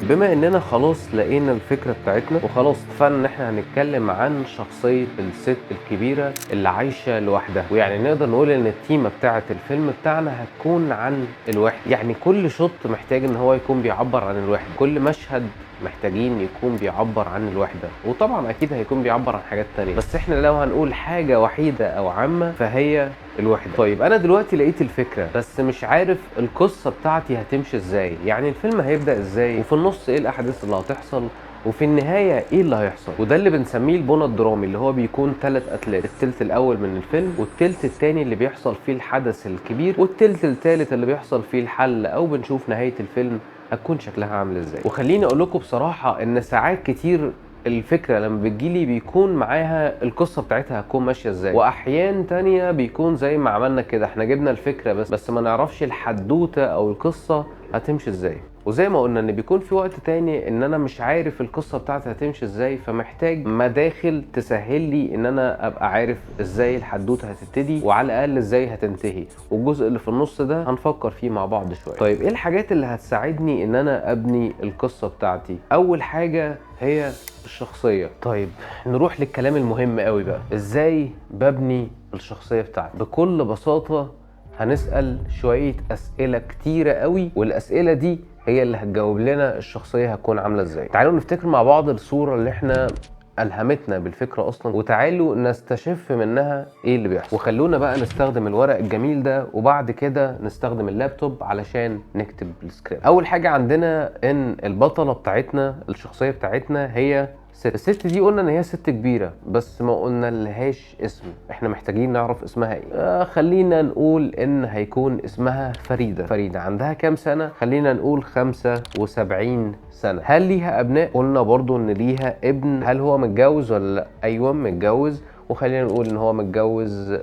بما اننا خلاص لقينا الفكرة بتاعتنا وخلاص اتفقنا ان احنا هنتكلم عن شخصية الست الكبيرة اللي عايشة لوحدها، ويعني نقدر نقول ان التيمة بتاعة الفيلم بتاعنا هتكون عن الوحدة. يعني كل شوط محتاج ان هو يكون بيعبر عن الوحدة، كل مشهد محتاجين يكون بيعبر عن الوحدة، وطبعا اكيد هيكون بيعبر عن حاجات تانية، بس احنا لو هنقول حاجة وحيدة او عامة فهي الوحدة. طيب انا دلوقتي لقيت الفكرة بس مش عارف القصة بتاعتي هتمشي ازاي، يعني الفيلم هيبدأ ازاي، وفي النص ايه الاحداث اللي هتحصل، وفي النهاية ايه اللي هيحصل. وده اللي بنسميه البنى الدرامي، اللي هو بيكون 3 اتلات: التلت الاول من الفيلم، والتلت التاني اللي بيحصل فيه الحدث الكبير، والتلت التالت اللي بيحصل فيه الحل او بنشوف نهاية الفيلم هتكون شكلها عامل ازاي. وخليني اقول لكم بصراحة ان ساعات كتير الفكرة لما بتجيلي بيكون معاها القصة بتاعتها هتكون ماشية ازاي، واحيان تانية بيكون زي ما عملنا كده، احنا جبنا الفكرة بس ما نعرفش الحدوتة او القصة هتمشي ازاي. وزي ما قلنا ان بيكون في وقت تاني ان انا مش عارف القصة بتاعتي هتمشي ازاي، فمحتاج مداخل تسهل لي ان انا ابقى عارف ازاي الحدوتة هتبتدي وعلى الاقل ازاي هتنتهي، والجزء اللي في النص ده هنفكر فيه مع بعض شوية. طيب ايه الحاجات اللي هتساعدني ان انا ابني القصة بتاعتي؟ اول حاجة هي الشخصية. طيب نروح للكلام المهم قوي بقى، ازاي ببني الشخصية بتاعتي؟ بكل بساطة هنسأل شوية أسئلة كتيرة قوي، والأسئلة دي هي اللي هتجاوب لنا الشخصية هتكون عاملة ازاي. تعالوا نفتكر مع بعض الصورة اللي احنا ألهمتنا بالفكرة أصلا، وتعالوا نستشف منها ايه اللي بيحصل. وخلونا بقى نستخدم الورق الجميل ده، وبعد كده نستخدم اللابتوب علشان نكتب السكريبت. أول حاجة عندنا ان البطلة بتاعتنا، الشخصية بتاعتنا هي ست. الست دي قلنا ان هي ست كبيرة بس ما قلنا لهاش اسم، احنا محتاجين نعرف اسمها ايه. خلينا نقول ان هيكون اسمها فريدة. فريدة عندها كام سنة؟ خلينا نقول 75 سنة. هل ليها ابناء؟ قلنا برضو ان ليها ابن. هل هو متجوز ولا لا؟ ايوه متجوز، وخلينا نقول ان هو متجوز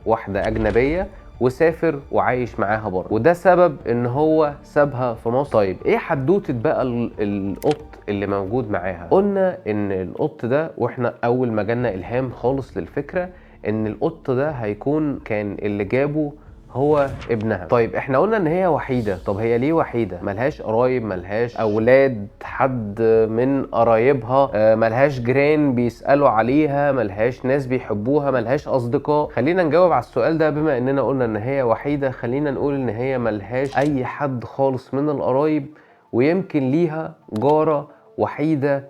واحدة اجنبية وسافر وعايش معاها بره، وده سبب ان هو سابها في مصر. طيب ايه حدوته بقى القط اللي موجود معاها؟ قلنا ان القط ده، واحنا اول ما جالنا الهام خالص للفكره ان القط ده هيكون كان اللي جابه هو ابنها. طيب احنا قلنا ان هي وحيده. طب هي ليه وحيده؟ ملهاش قرايب، ملهاش اولاد حد من قرايبها، ملهاش جيران بيسالوا عليها، ملهاش ناس بيحبوها، ملهاش اصدقاء. خلينا نجاوب على السؤال ده. بما اننا قلنا ان هي وحيده، خلينا نقول ان هي ملهاش اي حد خالص من القرايب، ويمكن ليها جاره وحيده،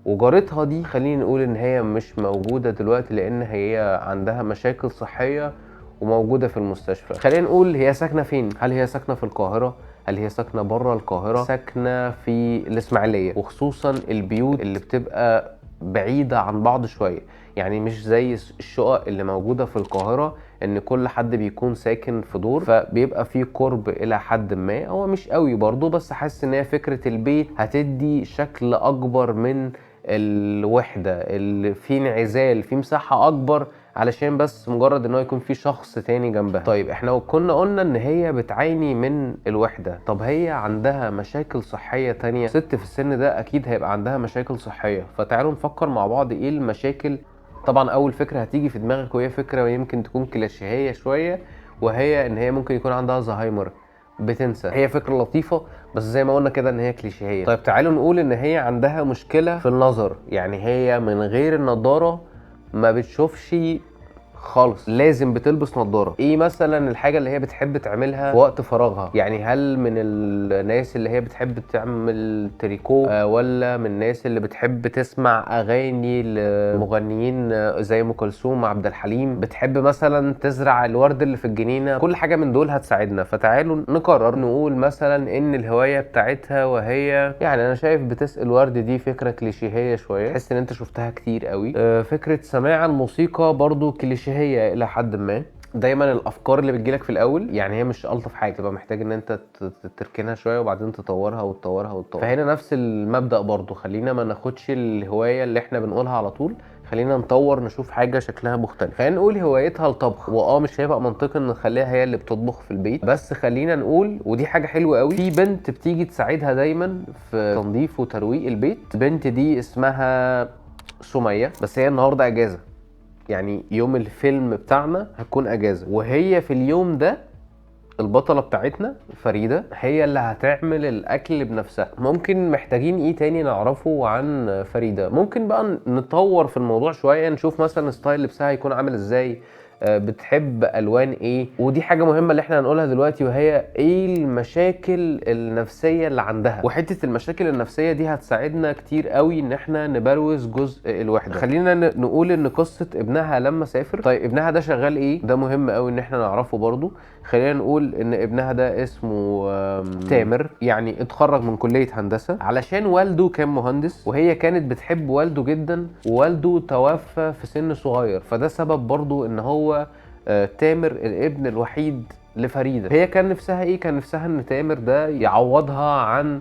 وجارتها دي خلينا نقول ان هي مش موجوده دلوقتي لان هي عندها مشاكل صحيه وموجوده في المستشفى. خلينا نقول هي ساكنه فين؟ هل هي ساكنه في القاهره؟ هل هي ساكنه بره القاهره؟ ساكنه في الاسماعيليه، وخصوصا البيوت اللي بتبقى بعيده عن بعض شويه، يعني مش زي الشقق اللي موجوده في القاهره ان كل حد بيكون ساكن في دور، فبيبقى فيه قرب الى حد ما، هو مش قوي برضو، بس حاسس ان هي فكره البيت هتدي شكل اكبر من الوحده، اللي فيه انعزال، فيه مساحه اكبر علشان بس مجرد ان هو يكون في شخص تاني جنبها. طيب احنا كنا قلنا ان هي بتعاني من الوحدة، طب هي عندها مشاكل صحية تانية؟ ست في السن ده اكيد هيبقى عندها مشاكل صحية، فتعالوا نفكر مع بعض ايه المشاكل. طبعا اول فكرة هتيجي في دماغك وهي فكرة يمكن تكون كلاشيهية شوية، وهي ان هي ممكن يكون عندها زهايمر، بتنسى. هي فكرة لطيفة بس زي ما قلنا كده ان هي كليشيهية. طيب تعالوا نقول ان هي عندها مشكلة في النظر، يعني هي من غير النضارة ما بتشوفش خالص، لازم بتلبس نظارة. ايه مثلا الحاجة اللي هي بتحب تعملها في وقت فراغها؟ يعني هل من الناس اللي هي بتحب تعمل تريكو، ولا من الناس اللي بتحب تسمع اغاني لمغنيين زي ام كلثوم، عبد الحليم؟ بتحب مثلا تزرع الورد اللي في الجنينة؟ كل حاجة من دول هتساعدنا. فتعالوا نقرر نقول مثلا ان الهواية بتاعتها وهي، يعني انا شايف بتسقي الورد دي فكرة كليشيهية شوية، تحس ان انت شفتها كتير قوي. فكرة سماع الموسيقى برضو كليشيهية الى حد ما. دايما الافكار اللي بتجيلك في الاول يعني هي مش الطف حاجه، تبقى محتاج ان انت تركنها شويه وبعدين تطورها وتطورها وتطورها. فهنا نفس المبدا برضو، خلينا ما ناخدش الهوايه اللي احنا بنقولها على طول، خلينا نطور نشوف حاجه شكلها مختلف. خلينا نقول هوايتها الطبخ، مش هيبقى منطقي ان نخليها هي اللي بتطبخ في البيت، بس خلينا نقول ودي حاجه حلوه قوي، في بنت بتيجي تساعدها دايما في تنظيف وترويق البيت. البنت دي اسمها سميه، بس هي النهارده اجازه، يعني يوم الفيلم بتاعنا هتكون اجازه، وهي في اليوم ده البطلة بتاعتنا فريدة هي اللي هتعمل الأكل بنفسها. ممكن محتاجين إيه تاني نعرفه عن فريدة؟ ممكن بقى نطور في الموضوع شوية، نشوف مثلا ستايل لبسها هيكون عامل إزاي، بتحب ألوان إيه، ودي حاجة مهمة اللي إحنا هنقولها دلوقتي، وهي إيه المشاكل النفسية اللي عندها. وحتة المشاكل النفسية دي هتساعدنا كتير قوي إن إحنا نبروز جزء الوحدة. خلينا نقول إن قصة ابنها لما سافر. طيب ابنها ده شغال إيه؟ ده مهم قوي إن إحنا نعرفه برضو. خلينا نقول ان ابنها ده اسمه تامر، يعني اتخرج من كلية هندسة علشان والده كان مهندس، وهي كانت بتحب والده جدا، ووالده توفى في سن صغير، فده سبب برضو ان هو تامر الابن الوحيد لفريدة. هي كان نفسها ايه؟ كان نفسها ان تامر ده يعوضها عن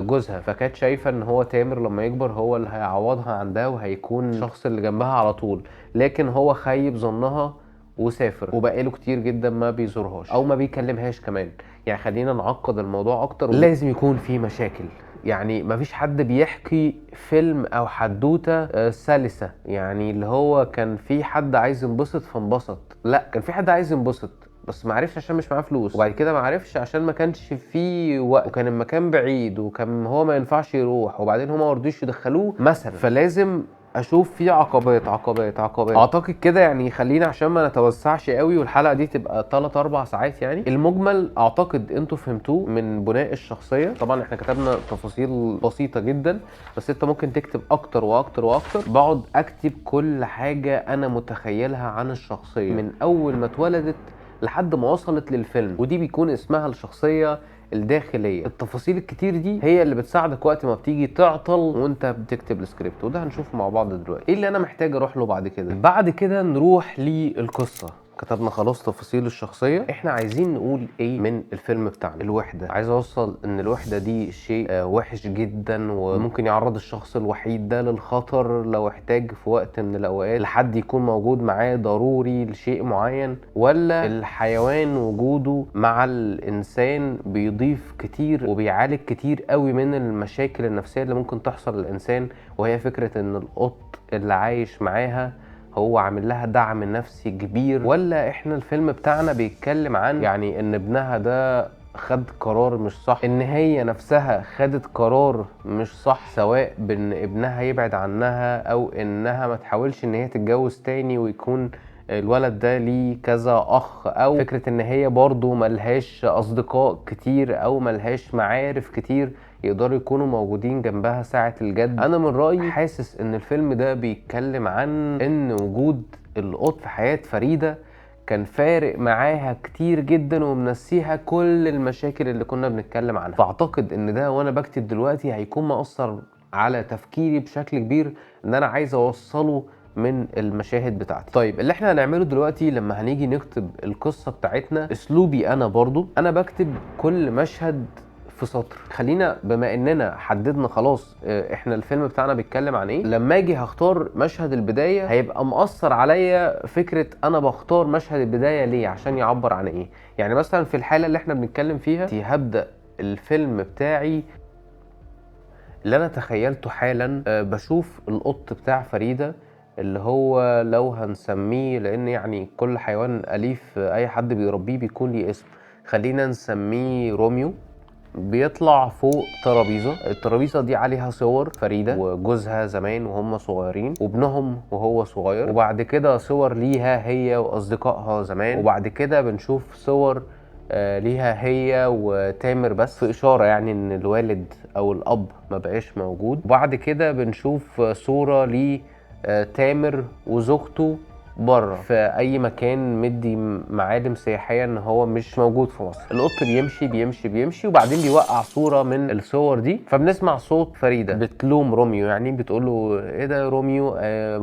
جوزها، فكانت شايفة ان هو تامر لما يكبر هو اللي هيعوضها عن ده، وهيكون الشخص اللي جنبها على طول. لكن هو خيب ظنها وسافر، وبقاله كتير جدا ما بيزورهاش او ما بيكلمهاش كمان. يعني خلينا نعقد الموضوع اكتر، لازم يكون في مشاكل. يعني مفيش حد بيحكي فيلم او حدوته سلسه، يعني اللي هو كان في حد عايز ينبسط فانبسط، لا، كان في حد عايز ينبسط بس ما عرفش عشان مش معاه فلوس، وبعد كده ما عرفش عشان ما كانش فيه وقت، وكان المكان بعيد، وكان هو ما ينفعش يروح، وبعدين هما ما رضيوش يدخلوه مثلا. فلازم اشوف في عقبات عقبات عقبات. اعتقد كده يعني، خلينا عشان ما نتوسعش قوي والحلقه دي تبقى 3 4 ساعات. يعني المجمل اعتقد انتوا فهمتوه من بناء الشخصيه. طبعا احنا كتبنا تفاصيل بسيطه جدا، بس انت ممكن تكتب اكتر واكتر واكتر. بقعد اكتب كل حاجه انا متخيلها عن الشخصيه من اول ما اتولدت لحد ما وصلت للفيلم، ودي بيكون اسمها الشخصيه الداخليه. التفاصيل الكتير دي هي اللي بتساعدك وقت ما بتيجي تعطل وانت بتكتب السكريبت، وده هنشوفه مع بعض دلوقتي. ايه اللي انا محتاج اروح له بعد كده؟ بعد كده نروح للقصه. كتبنا خلاص تفاصيل الشخصيه، احنا عايزين نقول ايه من الفيلم بتاعنا؟ الوحده. عايز اوصل ان الوحده دي شيء وحش جدا، وممكن يعرض الشخص الوحيد ده للخطر لو احتاج في وقت من الاوقات لحد يكون موجود معاه ضروري لشيء معين، ولا الحيوان وجوده مع الانسان بيضيف كتير وبيعالج كتير قوي من المشاكل النفسيه اللي ممكن تحصل للانسان، وهي فكره ان القط اللي عايش معاها هو عامل لها دعم نفسي كبير. ولا احنا الفيلم بتاعنا بيتكلم عن يعني ان ابنها ده خد قرار مش صح، ان هي نفسها خدت قرار مش صح، سواء بان ابنها يبعد عنها او انها ما تحاولش ان هي تتجوز تاني ويكون الولد ده ليه كذا اخ، او فكرة ان هي برضو ملهاش اصدقاء كتير او ملهاش معارف كتير يقدروا يكونوا موجودين جنبها ساعة الجد. انا من رأيي حاسس ان الفيلم ده بيتكلم عن ان وجود القط في حياة فريدة كان فارق معاها كتير جدا، ومنسيها كل المشاكل اللي كنا بنتكلم عنها. فاعتقد ان ده وانا بكتب دلوقتي هيكون مؤثر على تفكيري بشكل كبير، ان انا عايز اوصله من المشاهد بتاعتي. طيب اللي احنا هنعمله دلوقتي لما هنيجي نكتب القصة بتاعتنا، اسلوبي انا برضو انا بكتب كل مشهد في سطر. خلينا بما اننا حددنا خلاص احنا الفيلم بتاعنا بيتكلم عن ايه، لما اجي هختار مشهد البداية هيبقى مؤثر عليا فكرة انا بختار مشهد البداية ليه، عشان يعبر عن ايه. يعني مثلا في الحالة اللي احنا بنتكلم فيها هبدأ الفيلم بتاعي اللي انا تخيلته حالا، بشوف القط بتاع فريدة اللي هو لو هنسميه، لان يعني كل حيوان اليف اي حد بيربيه بيكون ليه اسم، خلينا نسميه روميو. بيطلع فوق ترابيزه، الترابيزه دي عليها صور فريده وجوزها زمان وهم صغيرين، وابنهم وهو صغير، وبعد كده صور ليها هي واصدقائها زمان، وبعد كده بنشوف صور ليها هي وتامر بس، في اشاره يعني ان الوالد او الاب ما بقاش موجود. وبعد كده بنشوف صوره لتامر وزوجته بره في اي مكان مدي معالم سياحيه ان هو مش موجود في مصر. القط بيمشي بيمشي بيمشي، وبعدين بيوقع صوره من الصور دي، فبنسمع صوت فريده بتلوم روميو، يعني بتقول له ايه ده يا روميو،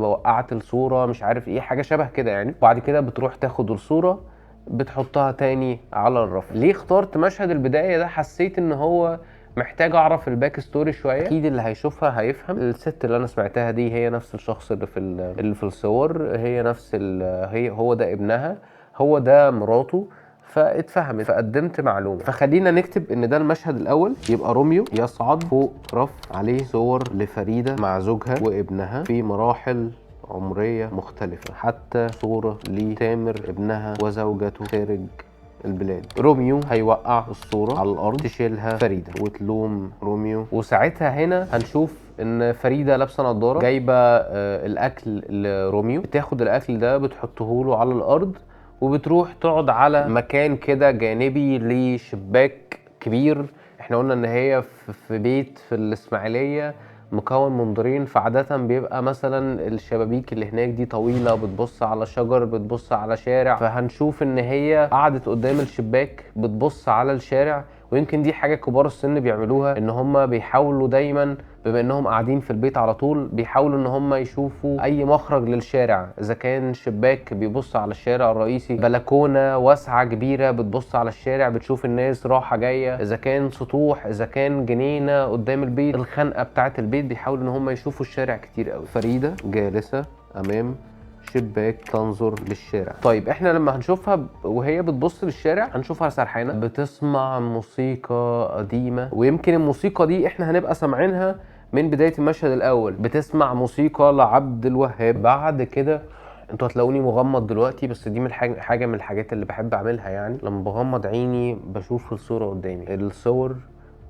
وقعت الصوره مش عارف ايه، حاجه شبه كده يعني. وبعد كده بتروح تاخد الصوره بتحطها تاني على الرف. ليه اخترت مشهد البدايه ده؟ حسيت ان هو محتاج اعرف الباك ستوري شويه. اكيد اللي هيشوفها هيفهم الست اللي انا سمعتها دي هي نفس الشخص اللي في الصور، هي نفس هي هو ده ابنها، هو ده مراته، فاتفهمت، فقدمت معلومه. فخلينا نكتب ان ده المشهد الاول، يبقى روميو يصعد فوق رف عليه صور لفريده مع زوجها وابنها في مراحل عمرية مختلفة، حتى صورة لتامر ابنها وزوجته خارج البلاد. روميو هيوقع الصورة على الأرض، تشيلها فريدة وتلوم روميو، وساعتها هنا هنشوف ان فريدة لابسة نضارة جايبة الأكل لروميو، بتاخد الأكل ده بتحطه له على الأرض وبتروح تقعد على مكان كده جانبي لشباك كبير. احنا قلنا ان هي في بيت في الإسماعيلية مكون من دورين، فعادة بيبقى مثلا الشبابيك اللي هناك دي طويلة، بتبص على شجر، بتبص على شارع، فهنشوف ان هي قعدت قدام الشباك بتبص على الشارع. ويمكن دي حاجة كبار السن بيعملوها، ان هم بيحاولوا دايما بما انهم قاعدين في البيت على طول بيحاولوا ان هم يشوفوا اي مخرج للشارع، اذا كان شباك بيبص على الشارع الرئيسي، بلكونه واسعه كبيره بتبص على الشارع بتشوف الناس رايحه جايه، اذا كان سطوح، اذا كان جنينه قدام البيت، الخنقه بتاعه البيت، بيحاولوا ان هم يشوفوا الشارع كتير قوي. فريده جالسه امام شباك تنظر للشارع. طيب احنا لما هنشوفها وهي بتبص للشارع هنشوفها سرحانه بتسمع موسيقى قديمه، ويمكن الموسيقى دي احنا هنبقى سامعينها من بدايه المشهد الاول، بتسمع موسيقى لعبد الوهاب. بعد كده انتوا هتلاقوني مغمض دلوقتي، بس دي من حاجه من الحاجات اللي بحب اعملها، يعني لما بغمض عيني بشوف الصوره قدامي، الصور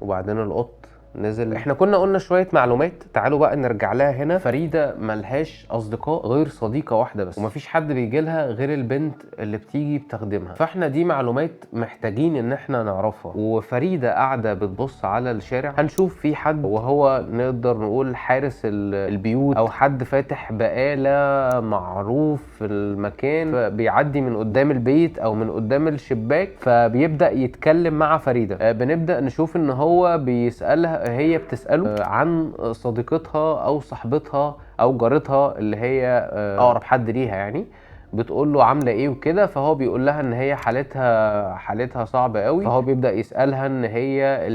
وبعدين القط نزل. احنا كنا قلنا شويه معلومات، تعالوا بقى نرجع لها هنا. فريده ملهاش اصدقاء غير صديقه واحده بس، ومفيش حد بيجي لها غير البنت اللي بتيجي بتخدمها، فاحنا دي معلومات محتاجين ان احنا نعرفها. وفريده قاعده بتبص على الشارع، هنشوف في حد وهو نقدر نقول حارس البيوت او حد فاتح بقاله معروف في المكان، بيعدي من قدام البيت او من قدام الشباك، فبيبدا يتكلم مع فريده. بنبدا نشوف ان هو بيسالها، هي بتساله عن صديقتها او صاحبتها او جارتها اللي هي اقرب حد ليها، يعني بتقول له عامله ايه وكده، فهو بيقول لها ان هي حالتها صعبه قوي، فهو بيبدا يسالها ان هي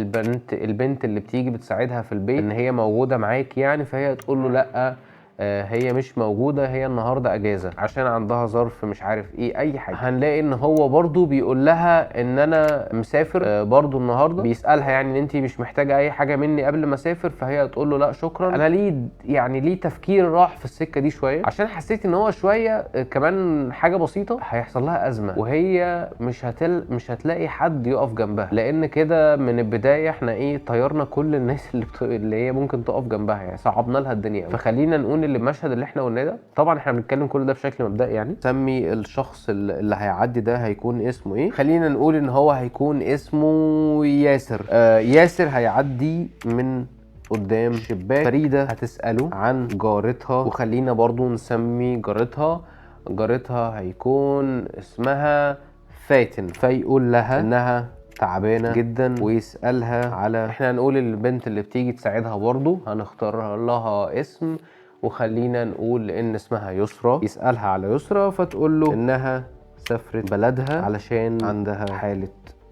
البنت اللي بتيجي بتساعدها في البيت ان هي موجوده معاك يعني، فهي تقول له لا هي مش موجوده، هي النهارده اجازه عشان عندها ظرف مش عارف ايه اي حاجه. هنلاقي ان هو برضو بيقول لها ان انا مسافر برضو النهارده، بيسالها يعني ان انت مش محتاجه اي حاجه مني قبل ما اسافر، فهي تقول له لا شكرا. انا ليه تفكير راح في السكه دي شويه، عشان حسيت ان هو شويه كمان حاجه بسيطه هيحصل لها ازمه، وهي مش هتلاقي حد يقف جنبها، لان كده من البدايه احنا طيرنا كل الناس اللي هي ممكن تقف جنبها، يعني صعبنا لها الدنيا. فخلينا نقول اللي المشهد اللي احنا قلناه ده، طبعا احنا بنتكلم كل ده بشكل مبدئي، يعني سمي الشخص اللي هيعدي ده هيكون اسمه ايه. خلينا نقول ان هو هيكون اسمه ياسر. ياسر هيعدي من قدام شباك، فريدة هتسأله عن جارتها، وخلينا برضو نسمي جارتها هيكون اسمها فاتن، فيقول لها انها تعبانه جدا ويسالها على، احنا هنقول البنت اللي بتيجي تساعدها برضو هنختار لها اسم، وخلينا نقول ان اسمها يسرا. يسالها على يسرا فتقول له انها سافرت بلدها علشان عندها حاله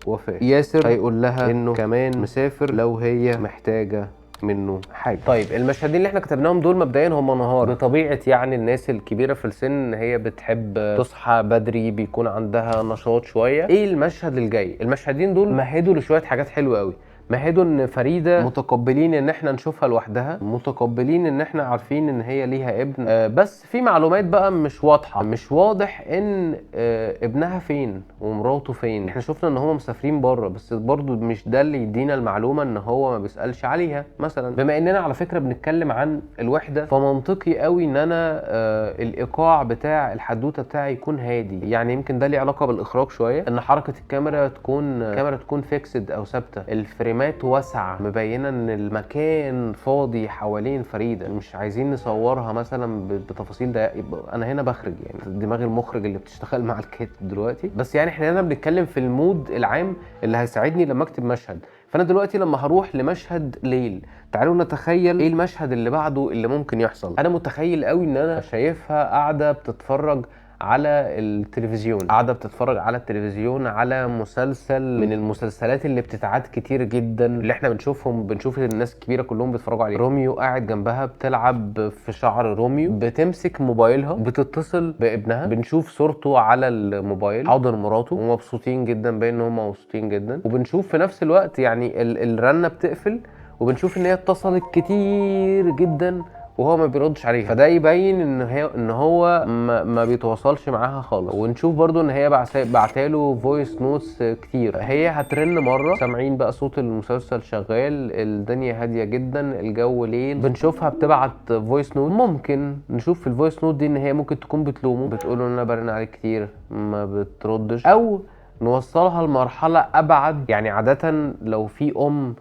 وفاه. ياسر هيقول لها انه كمان مسافر لو هي محتاجه منه حاجه. طيب المشهدين اللي احنا كتبناهم دول مبدئيا هم نهار، بطبيعه يعني الناس الكبيره في السن ان هي بتحب تصحى بدري، بيكون عندها نشاط شويه. ايه المشهد الجاي؟ المشهدين دول مهدوا لشويه حاجات حلوه قوي، مهدوا ان فريده متقبلين ان احنا نشوفها لوحدها، متقبلين ان احنا عارفين ان هي ليها ابن، بس في معلومات بقى مش واضحه، مش واضح ان ابنها فين ومراته فين. احنا شفنا ان هم مسافرين بره، بس برضو مش ده اللي يدينا المعلومه ان هو ما بيسالش عليها مثلا. بما اننا على فكره بنتكلم عن الوحده، فمنطقي قوي ان انا الايقاع بتاع الحدوته بتاعي يكون هادي، يعني يمكن ده ليه علاقه بالاخراج شويه، ان حركه الكاميرا تكون فيكسد او ثابته، الفريمات واسعه مبينه ان المكان فاضي حوالين فريده، مش عايزين نصورها مثلا بتفاصيل ده. انا هنا بخرج يعني دماغ المخرج اللي بتشتغل مع الكاتب دلوقتي، بس يعني احنا هنا بنتكلم في المود العام اللي هيساعدني لما اكتب مشهد. فانا دلوقتي لما هروح لمشهد ليل، تعالوا نتخيل ايه المشهد اللي بعده اللي ممكن يحصل. انا متخيل قوي ان انا شايفها قاعده بتتفرج على التلفزيون، قاعده بتتفرج على التلفزيون على مسلسل من المسلسلات اللي بتتعاد كتير جدا، اللي احنا بنشوف الناس الكبيره كلهم بيتفرجوا عليه. روميو قاعد جنبها بتلعب في شعر روميو، بتمسك موبايلها بتتصل بابنها، بنشوف صورته على الموبايل حاضر مراته، ومبسوطين جدا، باين ان هم مبسوطين جدا. وبنشوف في نفس الوقت يعني الرنه بتقفل، وبنشوف ان هي اتصلت كتير جدا وهو ما بيردش عليها، فده يبين ان هو ما بيتواصلش معاها خالص. ونشوف برضو ان هي بعتاله فويس نوتس كتير. هي هترن مره، سامعين بقى صوت المسلسل شغال، الدنيا هاديه جدا، الجو ليل، بنشوفها بتبعت فويس نوت. ممكن نشوف في الفويس نوت دي ان هي ممكن تكون بتلومه، بتقول له ان انا برن عليك كتير ما بتردش، او نوصلها لمرحله ابعد. يعني عاده لو في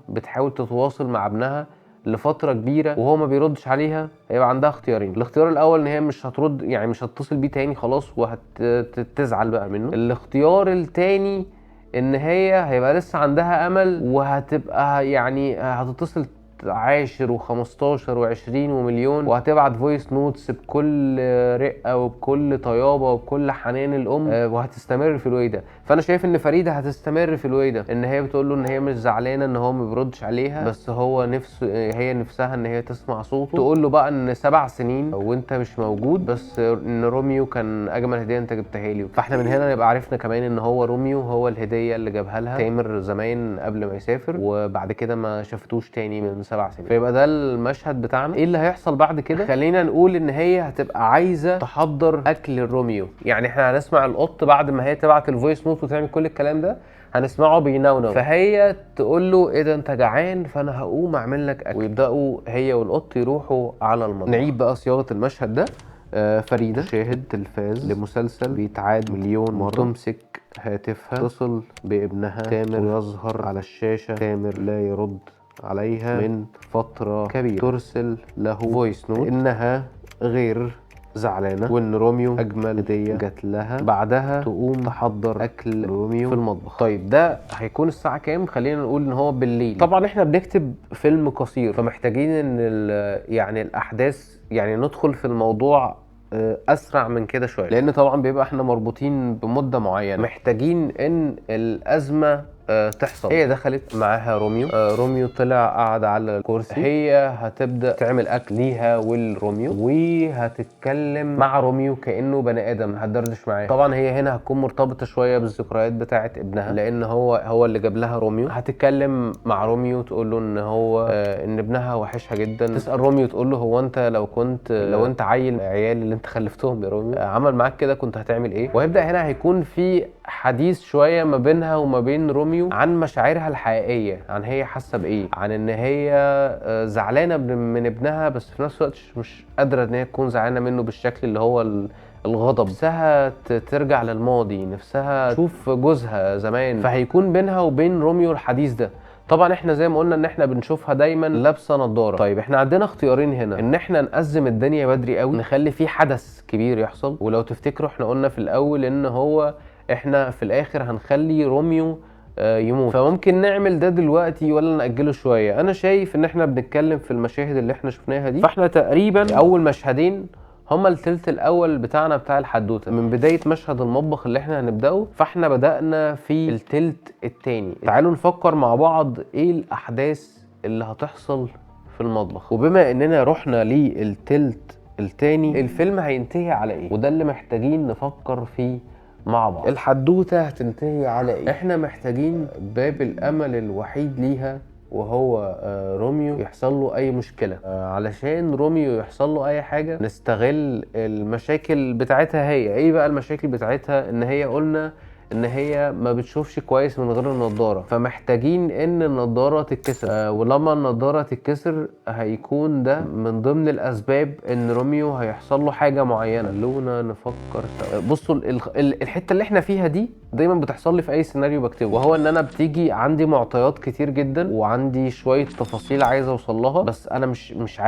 بتحاول تتواصل مع ابنها لفتره كبيره وهو ما بيردش عليها، هيبقى عندها اختيارين. الاختيار الاول ان هي مش هترد، يعني مش هتتصل بيه تاني خلاص وهتزعل بقى منه. الاختيار التاني ان هي هيبقى لسه عندها امل وهتبقى يعني هتتصل 10 و15 و20 ومليون، وهتبعت فويس نوتس بكل رقه وبكل طيابه وبكل حنان الام، وهتستمر في الواي ده. فانا شايف ان فريده هتستمر في الواي ده، ان هي بتقول له ان هي مش زعلانه ان هو ما بيردش عليها، بس هو هي نفسها ان هي تسمع صوته. تقول له بقى ان 7 سنين وانت مش موجود، بس ان روميو كان اجمل هديه انت جبتها لي. فاحنا من هنا نبقى عرفنا كمان ان هو روميو هو الهديه اللي جابها لها تامر زمان قبل ما يسافر، وبعد كده ما شافتوش تاني من 7 سنين. فيبقى ده المشهد بتاعنا. ايه اللي هيحصل بعد كده؟ خلينا نقول ان هي هتبقى عايزه تحضر اكل الروميو. يعني احنا هنسمع القط بعد ما هي تبعت الفويس نوت وتعمل كل الكلام ده، هنسمعه بينونو، فهي تقول له ايه ده انت جعان، فانا هقوم اعمل لك اكل. ويبداوا هي والقط يروحوا على المطبخ. نعيد بقى صياغه المشهد ده. فريده شاهد تلفاز لمسلسل بيتعاد مليون مره، تمسك هاتفها تتصل بابنها تامر، يظهر على الشاشه تامر لا يرد عليها من فتره كبيره، ترسل له فويس نوت انها غير زعلانه وان روميو اجمل هديه جات لها. بعدها تقوم تحضر اكل روميو في المطبخ. طيب ده هيكون الساعه كام؟ خلينا نقول ان هو بالليل. طبعا احنا بنكتب فيلم قصير، فمحتاجين ان يعني الاحداث يعني ندخل في الموضوع اسرع من كده شويه، لان طبعا بيبقى احنا مربوطين بمده معينه، محتاجين ان الازمه تحصل. هي دخلت معاها روميو، روميو طلع قعد على الكرسي، هي هتبدا تعمل اكل ليها والروميو، وهتتكلم مع روميو كانه بني ادم، هتدردش معاه. طبعا هي هنا هتكون مرتبطه شويه بالذكريات بتاعه ابنها، لان هو اللي جاب لها روميو. هتتكلم مع روميو تقول له ان هو ان ابنها وحشها جدا. تسال روميو تقول له هو انت لو انت عيال اللي انت خلفتهم يا روميو عمل معاك كده كنت هتعمل ايه؟ وهيبدا هنا هيكون في حديث شويه ما بينها وما بين روميو عن مشاعرها الحقيقيه، عن هي حاسه بايه، عن ان هي زعلانه من ابنها، بس في نفس الوقت مش قادره ان هي تكون زعلانه منه بالشكل اللي هو الغضب. نفسها ترجع للماضي، نفسها تشوف جوزها زمان، فهيكون بينها وبين روميو الحديث ده. طبعا احنا زي ما قلنا ان احنا بنشوفها دايما لابسه نظاره. طيب احنا عندنا اختيارين هنا، ان احنا نأزم الدنيا بدري قوي، نخلي في حدث كبير يحصل. ولو تفتكروا احنا قلنا في الاول ان هو احنا في الاخر هنخلي روميو يموت، فممكن نعمل ده دلوقتي ولا نأجله شويه. انا شايف ان احنا بنتكلم في المشاهد اللي احنا شفناها دي، فاحنا تقريبا اول مشهدين هما التلت الاول بتاعنا بتاع الحدوته، من بدايه مشهد المطبخ اللي احنا هنبداه، فاحنا بدأنا في التلت التاني. تعالوا نفكر مع بعض ايه الاحداث اللي هتحصل في المطبخ. وبما اننا رحنا للتلت التاني، الفيلم هينتهي على ايه؟ وده اللي محتاجين نفكر فيه مع بعض. الحدوته هتنتهي على ايه؟ احنا محتاجين باب الامل الوحيد ليها، وهو روميو يحصل له اي مشكله. علشان روميو يحصل له اي حاجه نستغل المشاكل بتاعتها. هي ايه بقى المشاكل بتاعتها؟ ان هي قلنا ان هي ما بتشوفش كويس من غير النضاره، فمحتاجين ان النضاره تتكسر. ولما النضاره تتكسر هيكون ده من ضمن الاسباب ان روميو هيحصل له حاجه معينه. خلونا نفكر سوا. بصوا الحته اللي احنا فيها دي دايما بتحصل لي في اي سيناريو بكتبه، وهو ان انا بتيجي عندي معطيات كتير جدا وعندي شويه تفاصيل عايز اوصل لها، بس انا مش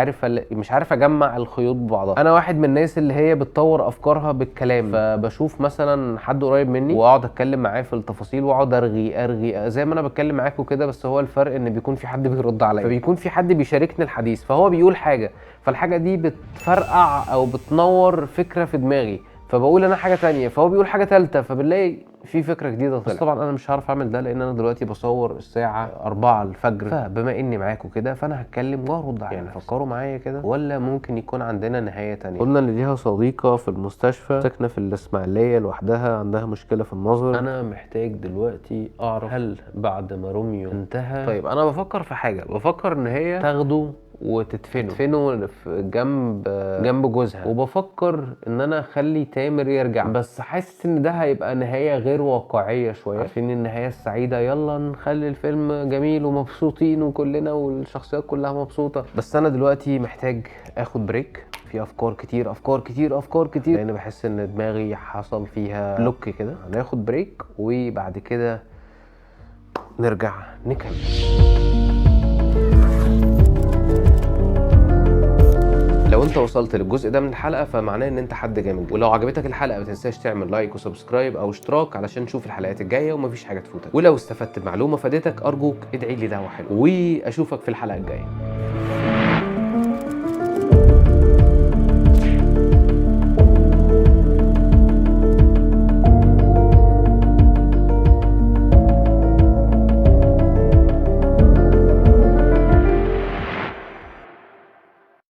عارف اجمع الخيوط ببعضها. انا واحد من الناس اللي هي بتطور افكارها بالكلام، فبشوف مثلا حد قريب مني واقعد اتكلم معاه في التفاصيل واقعد ارغي زي ما انا بتكلم معاكم كده، بس هو الفرق ان بيكون في حد بيرد عليا، فبيكون في حد بيشاركني الحديث، فهو بيقول حاجه، فالحاجه دي بتفرقع او بتنور فكره في دماغي، فبقول انا حاجه تانية، فهو بيقول حاجه ثالثه، فبنلاقي في فكره جديده طلعت. بس طبعا انا مش هعرف اعمل ده لان انا دلوقتي بصور الساعه 4 الفجر، فبما اني معاكم كده فانا هتكلم وارد على فكروا معايا كده، ولا ممكن يكون عندنا نهايه تانية. قلنا ان ليها صديقه في المستشفى ساكنه في الاسماعيليه لوحدها، عندها مشكله في النظر. انا محتاج دلوقتي اعرف هل بعد ما روميو انتهى، طيب انا بفكر في حاجه، بفكر ان هي تاخده وتدفنه في جنب جوزها، وبفكر ان انا اخلي تامر يرجع، بس حاسس ان ده هيبقى نهايه غير واقعيه شويه. عارفين النهايه السعيده، يلا نخلي الفيلم جميل ومبسوطين وكلنا والشخصيات كلها مبسوطه. بس انا دلوقتي محتاج اخد بريك، في افكار كتير افكار كتير افكار كتير، لان بحس ان دماغي حصل فيها بلوك كده. هناخد بريك وبعد كده نرجع نكمل. لو انت وصلت للجزء ده من الحلقه فمعناه ان انت حد جامد، ولو عجبتك الحلقه ما تنساش تعمل لايك وسبسكرايب او اشتراك علشان تشوف الحلقات الجايه ومفيش حاجه تفوتك. ولو استفدت بمعلومه فادتك ارجوك ادعي لي دعوه حلوه، واشوفك في الحلقه الجايه.